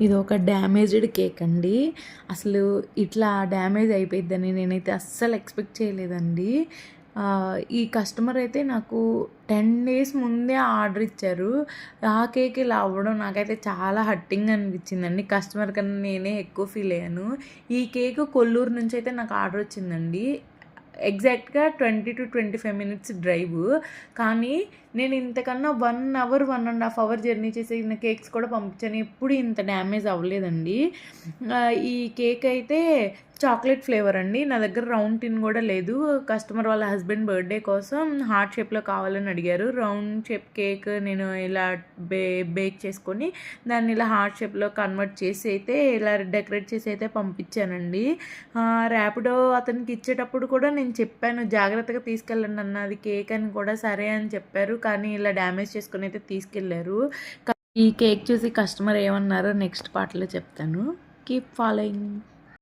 ఇది ఒక damaged cake అండి. అసలు ఇట్లా డ్యామేజ్ అయిపోయిద్దని నేనైతే అస్సలు ఎక్స్‌పెక్ట్ చేయలేదండి. ఈ కస్టమర్ అయితే నాకు 10 డేస్ ముందే ఆర్డర్ ఇచ్చారు. ఆ కేక్ ఇలా అవ్వడం నాకైతే చాలా హర్టింగ్ అనిపించిందండి. కస్టమర్ కన్నా నేనే ఎక్కువ ఫీల్ అయ్యాను. ఈ కేక్ కొల్లూరు నుంచి అయితే నాకు ఆర్డర్ వచ్చిందండి. ఎగ్జాక్ట్‌గా 20-25 మినిట్స్ డ్రైవ్. కానీ నేను ఇంతకన్నా 1 అవర్, 1 ½ అవర్ జర్నీ చేసిన కేక్స్ కూడా పంపించాను. ఎప్పుడు ఇంత డ్యామేజ్ అవ్వలేదండి. ఈ కేక్ అయితే చాక్లెట్ ఫ్లేవర్ అండి. నా దగ్గర రౌండ్ టిన్ గూడా లేదు. కస్టమర్ వాళ్ళ హస్బెండ్ బర్త్‌డే కోసం హార్ట్ షేప్‌లో కావాలని అడిగారు. రౌండ్ షేప్ కేక్ నేను ఇలా బేక్ చేసుకొని దాన్ని ఇలా హార్ట్ షేప్‌లో కన్వర్ట్ చేసి అయితే ఇలా డెకరేట్ చేసి అయితే పంపించానండి. ర్యాపిడో అతనికి ఇచ్చేటప్పుడు కూడా నేను చెప్పాను, జాగ్రత్తగా తీసుకెళ్ళండి అన్న అది కేక్ అని కూడా. సరే అని చెప్పారు. కానీ ఇలా డ్యామేజ్ చేసుకొని అయితే తీసుకెళ్లారు. ఈ కేక్ చూసి కస్టమర్ ఏమన్నారో నెక్స్ట్ పార్ట్‌లో చెప్తాను. Keep following.